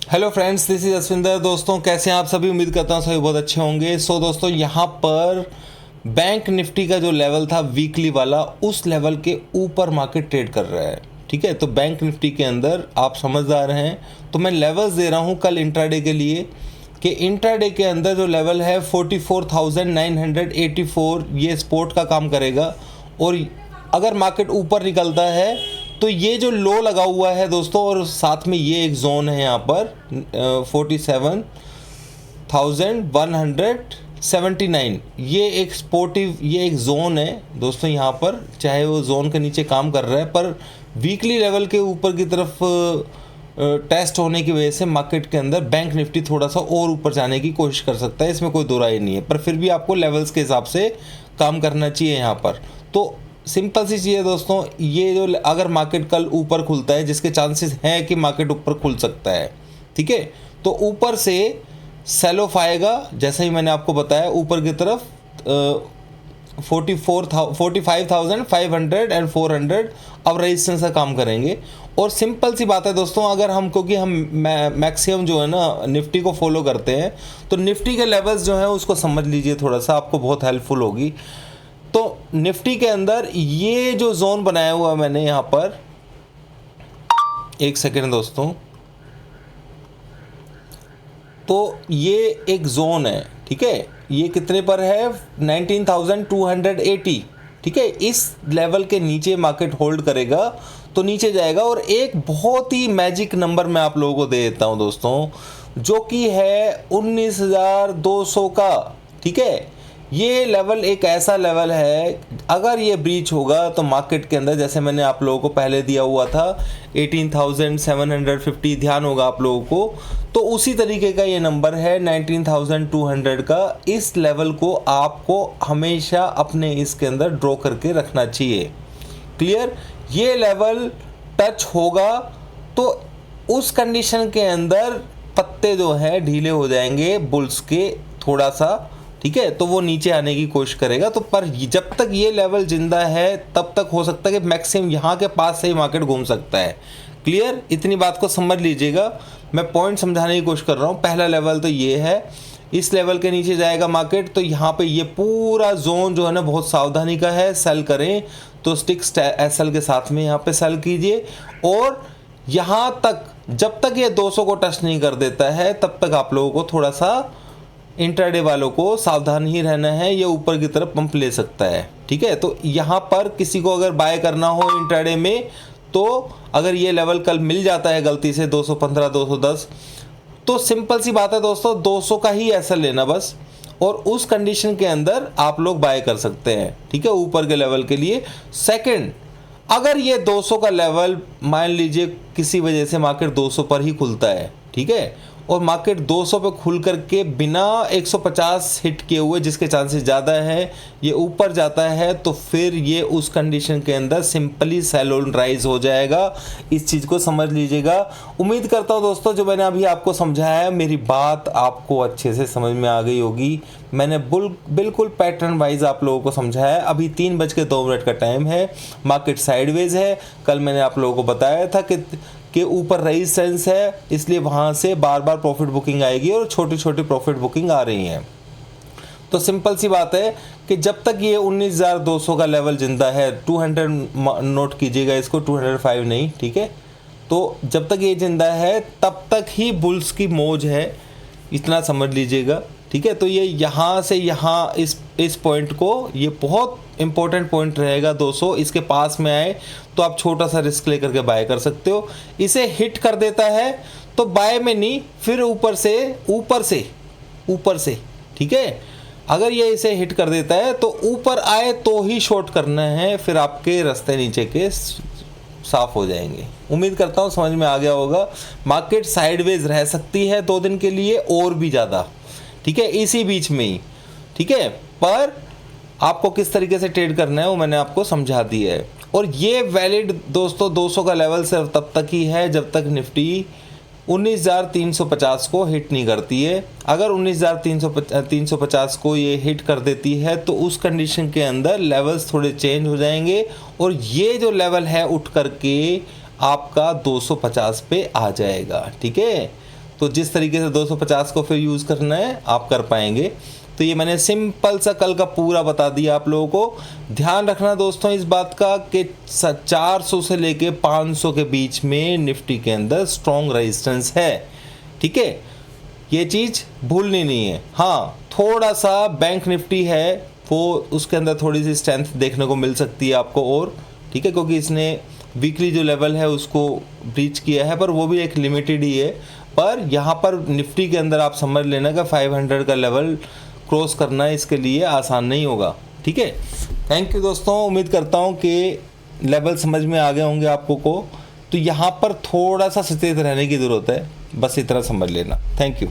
Hello friends, this is Aswinder. दोस्तों कैसे हैं आप सभी? उम्मीद करता हूँ सभी बहुत अच्छे होंगे। दोस्तों यहाँ पर बैंक निफ्टी का जो लेवल था वीकली वाला, उस लेवल के ऊपर मार्केट ट्रेड कर रहा है। ठीक है, तो बैंक निफ्टी के अंदर आप समझदार हैं, तो मैं लेवल्स दे रहा हूँ कल इंट्राडे के लिए कि इंट्राडे के अंदर जो लेवल है 44,984 ये सपोर्ट का काम करेगा। और अगर मार्केट ऊपर निकलता है तो ये जो लो लगा हुआ है दोस्तों, और साथ में ये एक जोन है यहाँ पर 47,179, ये एक सपोर्टिव, ये एक जोन है दोस्तों। यहाँ पर चाहे वो जोन के नीचे काम कर रहा है, पर वीकली लेवल के ऊपर की तरफ टेस्ट होने की वजह से मार्केट के अंदर बैंक निफ्टी थोड़ा सा और ऊपर जाने की कोशिश कर सकता है, इसमें कोई दो राय नहीं है। पर फिर भी आपको लेवल्स के हिसाब से काम करना चाहिए यहाँ पर। तो सिंपल सी चीज़ है दोस्तों, ये जो अगर मार्केट कल ऊपर खुलता है, जिसके चांसेस हैं कि मार्केट ऊपर खुल सकता है, ठीक है, तो ऊपर से सेल ऑफ आएगा। जैसे ही मैंने आपको बताया, ऊपर की तरफ 45,500 एंड 400 अब रेजिस्टेंस का काम करेंगे। और सिंपल सी बात है दोस्तों, अगर हम, क्योंकि हम मैक्सिमम जो है ना निफ्टी को फॉलो करते हैं, तो निफ्टी के लेवल्स जो हैं उसको समझ लीजिए, थोड़ा सा आपको बहुत हेल्पफुल होगी। तो निफ्टी के अंदर ये जो जोन बनाया हुआ मैंने यहाँ पर, एक सेकेंड दोस्तों, तो ये एक जोन है, ठीक है, ये कितने पर है? 19,280, ठीक है। इस लेवल के नीचे मार्केट होल्ड करेगा तो नीचे जाएगा। और एक बहुत ही मैजिक नंबर मैं आप लोगों को दे देता हूँ दोस्तों, जो कि है 19,200 का, ठीक है। ये लेवल एक ऐसा लेवल है, अगर ये ब्रीच होगा तो मार्केट के अंदर, जैसे मैंने आप लोगों को पहले दिया हुआ था 18,750, ध्यान होगा आप लोगों को, तो उसी तरीके का ये नंबर है 19,200 का। इस लेवल को आपको हमेशा अपने इसके अंदर ड्रॉ करके रखना चाहिए। क्लियर? ये लेवल टच होगा तो उस कंडीशन के अंदर पत्ते जो हैं ढीले हो जाएंगे बुल्स के थोड़ा सा, ठीक है, तो वो नीचे आने की कोशिश करेगा। तो पर जब तक ये लेवल जिंदा है तब तक हो सकता है कि मैक्सिमम यहाँ के पास से ही मार्केट घूम सकता है। क्लियर? इतनी बात को समझ लीजिएगा, मैं पॉइंट समझाने की कोशिश कर रहा हूँ। पहला लेवल तो ये है, इस लेवल के नीचे जाएगा मार्केट तो यहाँ पे ये पूरा जोन जो है ना बहुत सावधानी का है। सेल करें तो स्टिक्स एसएल के साथ में यहाँ पे सेल कीजिए, और यहाँ तक जब तक ये 200 को टच नहीं कर देता है तब तक आप लोगों को थोड़ा सा, इंट्राडे वालों को सावधान ही रहना है। ये ऊपर की तरफ पंप ले सकता है, ठीक है। तो यहाँ पर किसी को अगर बाय करना हो इंट्राडे में, तो अगर ये लेवल कल मिल जाता है गलती से 215 210, तो सिंपल सी बात है दोस्तों, 200 का ही ऐसा लेना बस, और उस कंडीशन के अंदर आप लोग बाय कर सकते हैं, ठीक है, ऊपर के लेवल के लिए। सेकंड, अगर ये 200 का लेवल मान लीजिए किसी वजह से मार्केट 200 पर ही खुलता है, ठीक है, और मार्केट 200 पे खुल करके बिना 150 हिट किए हुए, जिसके चांसेस ज़्यादा है, ये ऊपर जाता है, तो फिर ये उस कंडीशन के अंदर सिंपली सेल ऑन राइज हो जाएगा। इस चीज़ को समझ लीजिएगा। उम्मीद करता हूँ दोस्तों जो मैंने अभी आपको समझाया है, मेरी बात आपको अच्छे से समझ में आ गई होगी। मैंने बिल्कुल पैटर्न वाइज आप लोगों को समझाया है। अभी 3:02 का टाइम है, मार्केट साइडवेज है। कल मैंने आप लोगों को बताया था कि ऊपर रेजिस्टेंस है, इसलिए वहाँ से बार बार प्रॉफिट बुकिंग आएगी और छोटी छोटी प्रॉफिट बुकिंग आ रही हैं। तो सिंपल सी बात है कि जब तक ये 19,200 का लेवल जिंदा है, 200 नोट कीजिएगा इसको, 205 नहीं, ठीक है। तो जब तक ये जिंदा है तब तक ही बुल्स की मौज है, इतना समझ लीजिएगा, ठीक है। तो ये यहाँ से यहाँ इस पॉइंट को, ये बहुत इंपॉर्टेंट पॉइंट रहेगा 200, इसके पास में आए तो आप छोटा सा रिस्क लेकर के बाय कर सकते हो। इसे हिट कर देता है तो बाय में नहीं, फिर ऊपर से, ठीक है। अगर ये इसे हिट कर देता है तो ऊपर आए तो ही शॉर्ट करना है, फिर आपके रास्ते नीचे के साफ हो जाएंगे। उम्मीद करता हूँ समझ में आ गया होगा। मार्केट साइडवेज रह सकती है 2 दिन के लिए और भी ज़्यादा, ठीक है, इसी बीच में ही, ठीक है, पर आपको किस तरीके से ट्रेड करना है वो मैंने आपको समझा दिया है। और ये वैलिड दोस्तों 200 का लेवल सिर्फ तब तक ही है जब तक निफ्टी 19,350 को हिट नहीं करती है। अगर 19,350 को ये हिट कर देती है तो उस कंडीशन के अंदर लेवल्स थोड़े चेंज हो जाएंगे, और ये जो लेवल है उठ करके आपका 250 पे आ जाएगा, ठीक है। तो जिस तरीके से 250 को फिर यूज़ करना है आप कर पाएंगे। तो ये मैंने सिंपल सा कल का पूरा बता दिया आप लोगों को। ध्यान रखना दोस्तों इस बात का कि 400 से लेके 500 के बीच में निफ्टी के अंदर स्ट्रॉन्ग रेजिस्टेंस है, ठीक है, ये चीज़ भूलनी नहीं है। हाँ, थोड़ा सा बैंक निफ्टी है वो उसके अंदर थोड़ी सी स्ट्रेंथ देखने को मिल सकती है आपको और, ठीक है, क्योंकि इसने वीकली जो लेवल है उसको ब्रीच किया है, पर वो भी एक लिमिटेड ही है। पर यहाँ पर निफ्टी के अंदर आप समझ लेना कि 500 का लेवल क्रॉस करना इसके लिए आसान नहीं होगा, ठीक है। थैंक यू दोस्तों, उम्मीद करता हूँ कि लेवल समझ में आ गए होंगे आपको को। तो यहाँ पर थोड़ा सा सचेत रहने की ज़रूरत है, बस इतना समझ लेना। Thank you.